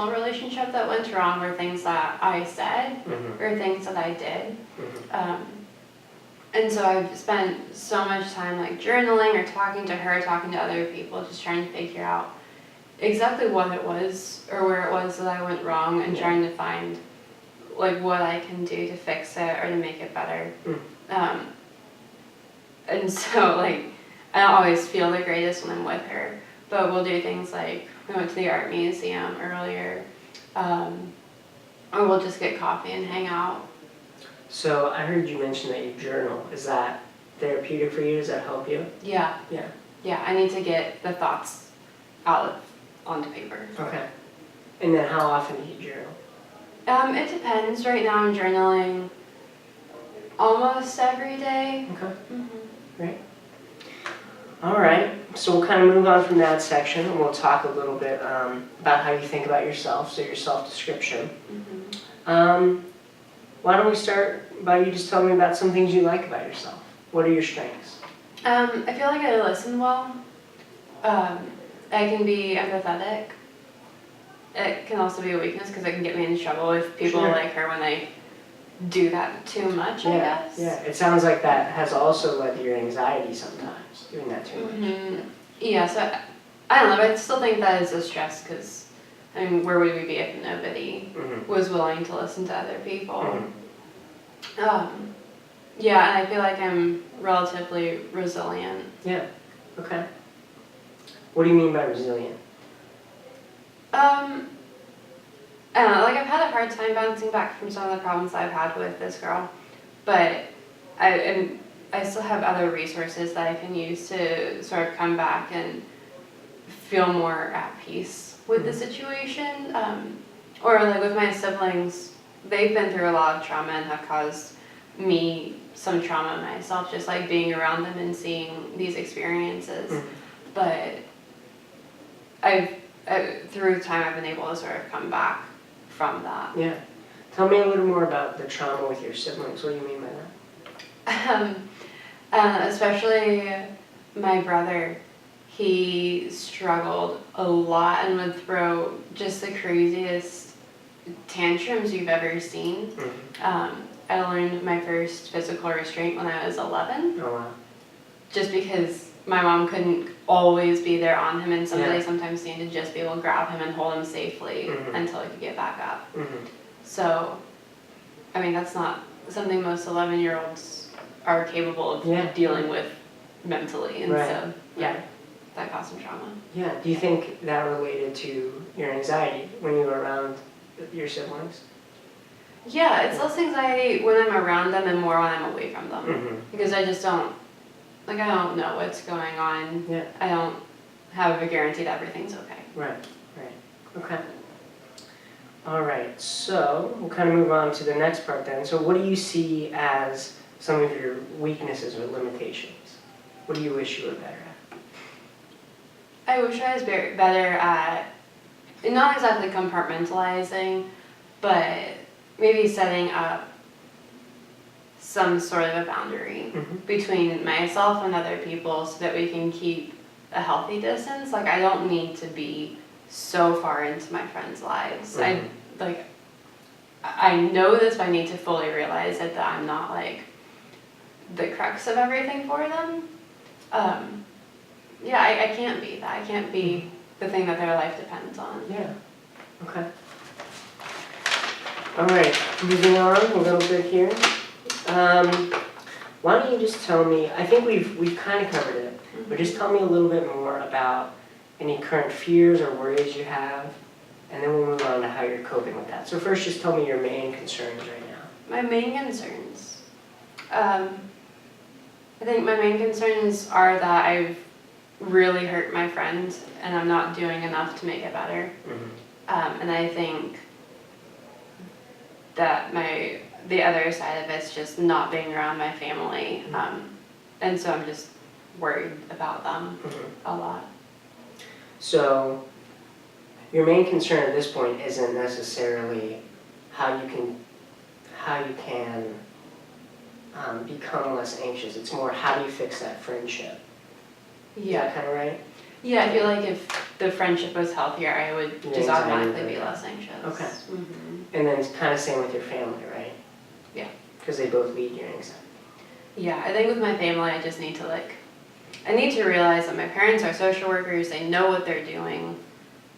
relationship that went wrong were things that I said or things that I did. And so I've spent so much time like journaling or talking to her, talking to other people, just trying to figure out exactly what it was or where it was that I went wrong and trying to find like what I can do to fix it or to make it better. And so like I don't always feel the greatest when I'm with her, but we'll do things like we went to the art museum earlier, or we'll just get coffee and hang out. So I heard you mention that you journal. Is that therapeutic for you? Does that help you? Yeah. Yeah. Yeah, I need to get the thoughts out onto paper. Okay. And then how often do you journal? It depends. Right now I'm journaling almost every day. Okay. Great. All right. So we'll kind of move on from that section and we'll talk a little bit about how you think about yourself, so your self-description. Why don't we start by you just telling me about some things you like about yourself? What are your strengths? I feel like I listen well. I can be empathetic. It can also be a weakness because it can get me in trouble with people like her when they do that too much, I guess. Yeah, it sounds like that has also led to your anxiety sometimes, doing that too much. Yeah, so I don't know, but I still think that is a stress because, I mean, where would we be if nobody was willing to listen to other people? Yeah, and I feel like I'm relatively resilient. Yeah, okay. What do you mean by resilient? I don't know, like I've had a hard time bouncing back from some of the problems I've had with this girl, but I still have other resources that I can use to sort of come back and feel more at peace with the situation. Or like with my siblings, they've been through a lot of trauma and have caused me some trauma myself, just like being around them and seeing these experiences. But through time I've been able to sort of come back from that. Yeah. Tell me a little more about the trauma with your siblings. What do you mean by that? Especially my brother, he struggled a lot and would throw just the craziest tantrums you've ever seen. I learned my first physical restraint when I was 11. Oh, wow. Just because my mom couldn't always be there on him and somebody sometimes needed to just be able to grab him and hold him safely until he could get back up. So, I mean, that's not something most 11-year-olds are capable of dealing with mentally. And so, that caused some trauma. Yeah, do you think that related to your anxiety when you were around your siblings? Yeah, it's less anxiety when I'm around them and more when I'm away from them. Because I just don't, like I don't know what's going on. Yeah. I don't have a guarantee that everything's okay. Right. Okay. All right, so we'll kind of move on to the next part then. So what do you see as some of your weaknesses or limitations? What do you wish you were better at? I wish I was better at, not exactly compartmentalizing, but maybe setting up some sort of a boundary between myself and other people so that we can keep a healthy distance. Like I don't need to be so far into my friends' lives. I know this, but I need to fully realize that I'm not like the crux of everything for them. I can't be that. I can't be the thing that their life depends on. Yeah. Okay. All right, moving on a little bit here. Why don't you just tell me, I think we've kind of covered it, but just tell me a little bit more about any current fears or worries you have, and then we'll move on to how you're coping with that. So first, just tell me your main concerns right now. My main concerns? I think my main concerns are that I've really hurt my friend and I'm not doing enough to make it better. And I think that the other side of it's just not being around my family. And so I'm just worried about them a lot. So your main concern at this point isn't necessarily how you can become less anxious. It's more how do you fix that friendship. Yeah. Is that kind of right? Yeah, I feel like if the friendship was healthier, I would Your just anxiety automatically would be go less anxious. Okay. Mhm. And then it's kind of same with your family, right? Yeah. Because they both lead your anxiety. Yeah, I think with my family, I just need to I need to realize that my parents are social workers. They know what they're doing.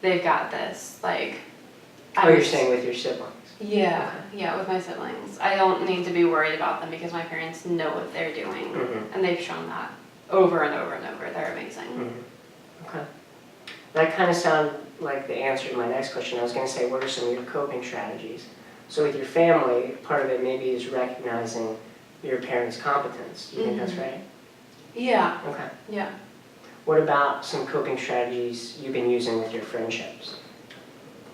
They've got this. Oh, you're saying with your siblings? Yeah, yeah, with my siblings. I don't need to be worried about them because my parents know what they're doing, Mhm. and they've shown that over and over and over. They're amazing. Mhm. Okay. That kind of sounded like the answer to my next question. I was going to say, what are some of your coping strategies? So with your family, part of it maybe is recognizing your parents' competence. Do you think that's right? Yeah, Okay. yeah. What about some coping strategies you've been using with your friendships?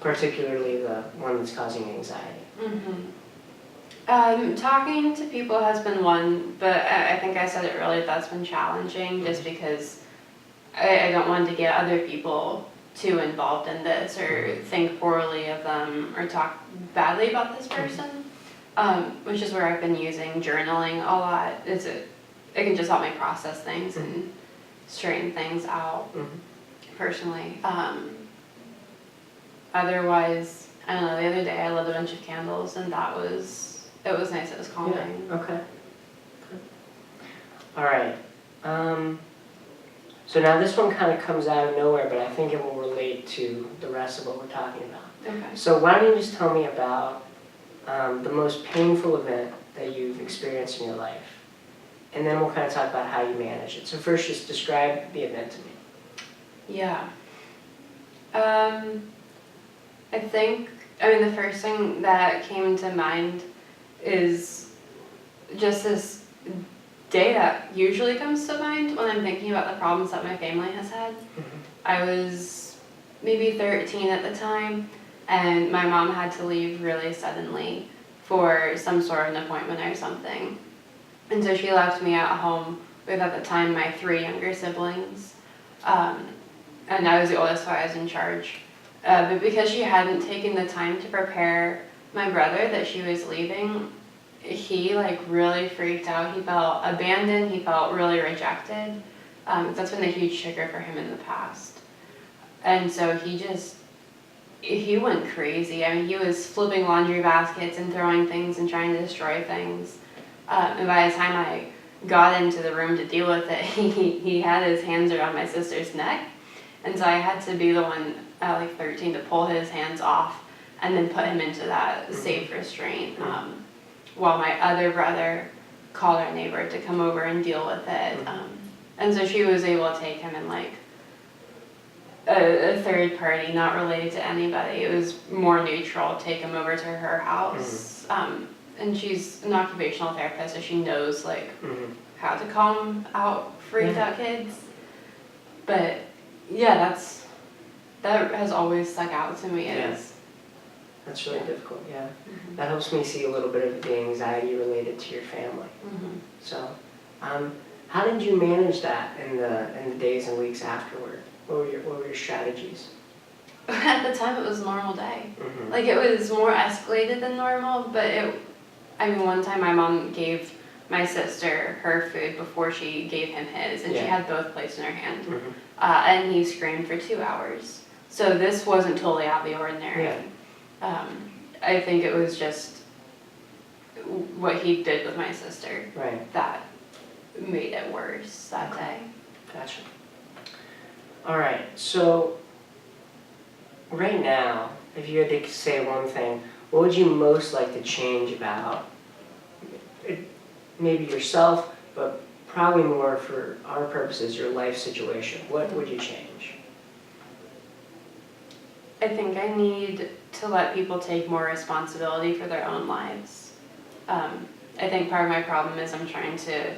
Particularly the one that's causing anxiety. Talking to people has been one, but I think I said it earlier, that's been challenging just because I don't want to get other people too involved in this or think poorly of them or talk badly about this person, which is where I've been using journaling a lot. It can just help me process things and straighten things out personally. Otherwise, I don't know, the other day I lit a bunch of candles and it was nice, it was calming. Yeah. Okay. All right. So now this one kind of comes out of nowhere, but I think it will relate to the rest of what we're talking about. Okay. So why don't you just tell me about the most painful event that you've experienced in your life, and then we'll kind of talk about how you manage it. So first, just describe the event to me. Yeah. The first thing that came to mind is just this day that usually comes to mind when I'm thinking about the problems that my family has had. I was maybe 13 at the time, and my mom had to leave really suddenly for some sort of an appointment or something. And so she left me at home with, at the time, my 3 younger siblings. And I was the oldest, so I was in charge. But because she hadn't taken the time to prepare my brother that she was leaving, he really freaked out. He felt abandoned. He felt really rejected. That's been a huge trigger for him in the past. And so he went crazy. I mean, he was flipping laundry baskets and throwing things and trying to destroy things. And by the time I got into the room to deal with it, he had his hands around my sister's neck. And so I had to be the one at 13 to pull his hands off and then put him into that safe restraint. While my other brother called our neighbor to come over and deal with it. And so she was able to take him in a third party, not related to anybody. It was more neutral, take him over to her house. And she's an occupational therapist, so she knows how to calm out freaked out kids. But yeah, that has always stuck out to me. That's really difficult, yeah. That helps me see a little bit of the anxiety related to your family. So, how did you manage that in the days and weeks afterward? What were your strategies? At the time, it was a normal day. It was more escalated than normal, but one time my mom gave my sister her food before she gave him his, and she had both plates in her hand. And he screamed for 2 hours. So this wasn't totally out of the ordinary. I think it was just what he did with my sister that made it worse that day. Gotcha. All right, so right now, if you had to say one thing, what would you most like to change about maybe yourself, but probably more for our purposes, your life situation? What would you change? I think I need to let people take more responsibility for their own lives. I think part of my problem is I'm trying to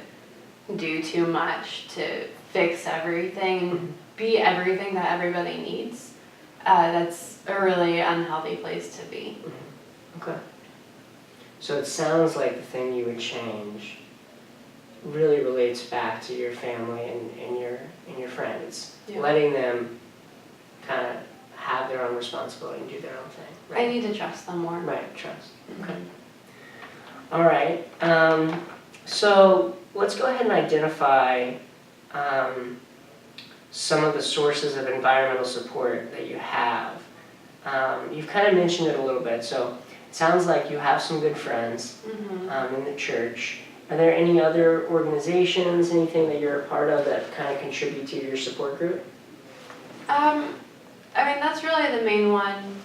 do too much to fix everything, be everything that everybody needs. That's a really unhealthy place to be. Okay. So it sounds like the thing you would change really relates back to your family and your friends. Letting them kind of have their own responsibility and do their own thing. Right? I need to trust them more. Right, trust. Okay. All right. So let's go ahead and identify some of the sources of environmental support that you have. You've kind of mentioned it a little bit, so it sounds like you have some good friends in the church. Are there any other organizations, anything that you're a part of that kind of contribute to your support group? I mean, that's really the main one.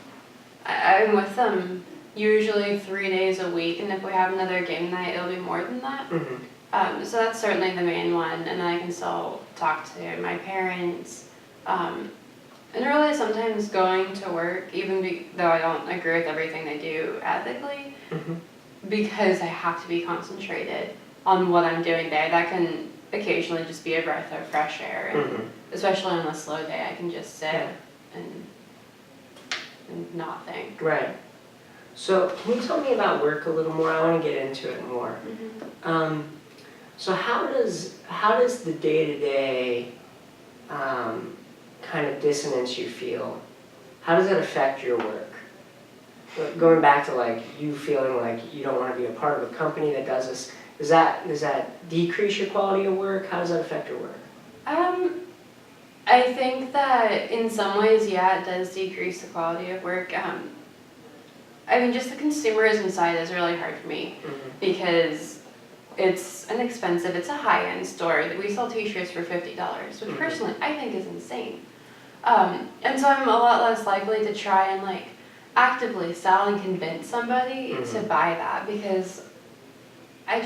I'm with them usually 3 days a week, and if we have another game night, it'll be more than that. So that's certainly the main one, and then I can still talk to my parents. And really sometimes going to work, even though I don't agree with everything they do ethically, because I have to be concentrated on what I'm doing there. That can occasionally just be a breath of fresh air, and especially on a slow day, I can just sit and not think. Right. So can you tell me about work a little more? I want to get into it more. So how does the day-to-day kind of dissonance you feel, how does that affect your work? Going back to like you feeling like you don't want to be a part of a company that does this, does that decrease your quality of work? How does that affect your work? I think that in some ways, yeah, it does decrease the quality of work. I mean, just the consumerism side is really hard for me because it's inexpensive. It's a high-end store. We sell t-shirts for $50, which personally I think is insane. And so I'm a lot less likely to try and like actively sell and convince somebody to buy that because I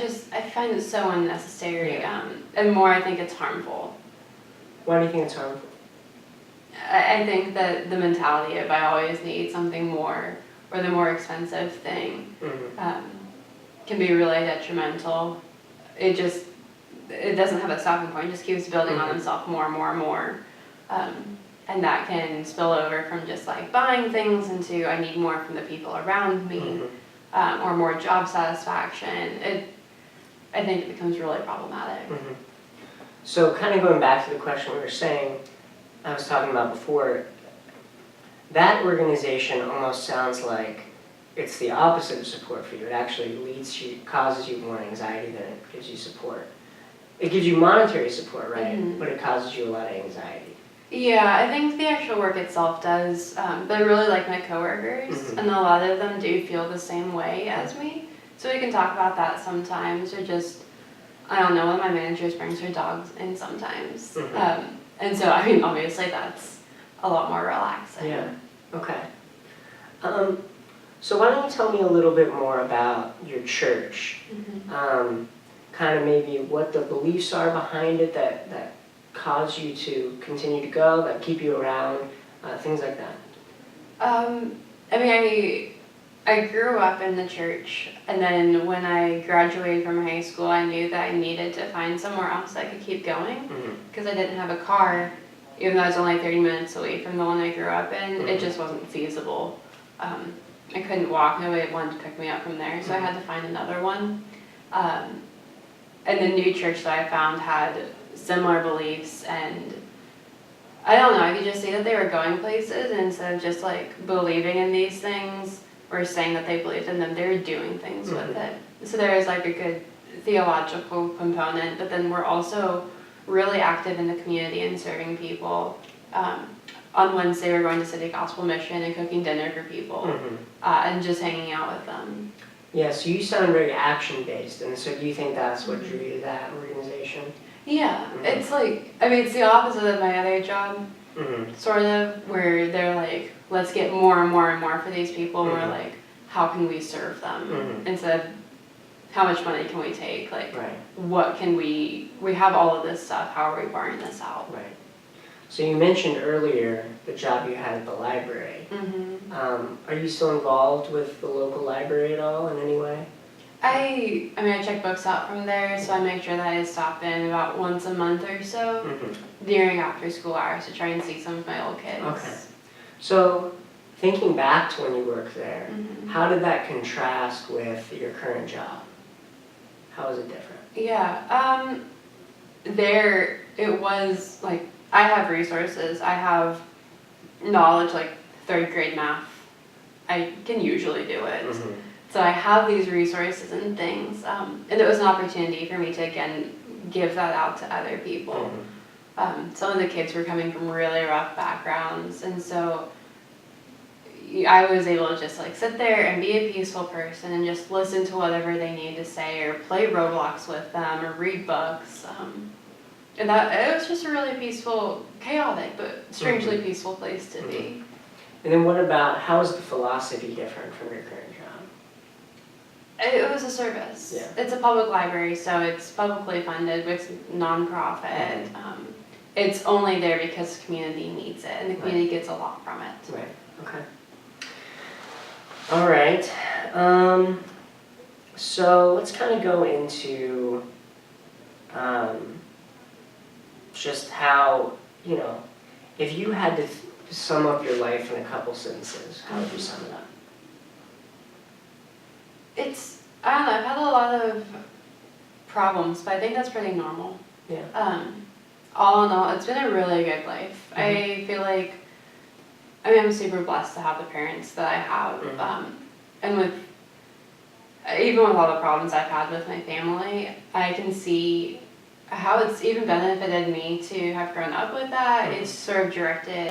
find it so unnecessary. And more, I think it's harmful. Why do you think it's harmful? I think that the mentality of I always need something more or the more expensive thing can be really detrimental. It doesn't have a stopping point. It just keeps building on itself more and more and more. And that can spill over from just like buying things into I need more from the people around me or more job satisfaction. I think it becomes really problematic. So kind of going back to the question we were saying, I was talking about before, that organization almost sounds like it's the opposite of support for you. It actually causes you more anxiety than it gives you support. It gives you monetary support, right? But it causes you a lot of anxiety. Yeah, I think the actual work itself does, but I really like my coworkers, and a lot of them do feel the same way as me. So we can talk about that sometimes, or just, I don't know, one of my managers brings her dogs in sometimes. And so, I mean, obviously that's a lot more relaxing. Yeah, okay. So why don't you tell me a little bit more about your church? Kind of maybe what the beliefs are behind it that cause you to continue to go, that keep you around, things like that. I mean, I grew up in the church, and then when I graduated from high school, I knew that I needed to find somewhere else I could keep going, because I didn't have a car, even though I was only 30 minutes away from the one I grew up in. It just wasn't feasible. I couldn't walk, nobody wanted to pick me up from there, so I had to find another one. And the new church that I found had similar beliefs, and I don't know, I could just see that they were going places, and instead of just like believing in these things or saying that they believed in them, they were doing things with it. So there is like a good theological component, but then we're also really active in the community and serving people. On Wednesday we're going to City Gospel Mission and cooking dinner for people and just hanging out with them. Yeah, so you sound very action-based, and so do you think that's what drew you to that organization? Yeah, it's like, I mean, it's the opposite of my other job, sort of, where they're like, let's get more and more and more for these people, and we're like, how can we serve them? Instead of, how much money can we take? Like, what can we have all of this stuff, how are we barring this out? Right. So you mentioned earlier the job you had at the library. Are you still involved with the local library at all in any way? I mean, I check books out from there, so I make sure that I stop in about once a month or so during after school hours to try and see some of my old kids. Okay. So thinking back to when you worked there, how did that contrast with your current job? How was it different? Yeah, there it was like, I have resources, I have knowledge, like 3rd grade math, I can usually do it. So I have these resources and things, and it was an opportunity for me to, again, give that out to other people. some of the kids were coming from really rough backgrounds, and so I was able to just like sit there and be a peaceful person and just listen to whatever they need to say, or play Roblox with them, or read books. And that it was just a really peaceful, chaotic, but strangely peaceful place to be. And then what about, how is the philosophy different from your current job? It was a service. Yeah. It's a public library, so it's publicly funded. It's nonprofit. It's only there because the community needs it, and the community gets a lot from it. Right, okay. All right, so let's kind of go into just how, you know, if you had to sum up your life in a couple sentences, how would you sum it up? I don't know, I've had a lot of problems, but I think that's pretty normal. Yeah. All in all, it's been a really good life. I feel like, I'm super blessed to have the parents that I have. And even with all the problems I've had with my family, I can see how it's even benefited me to have grown up with that. It's sort of directed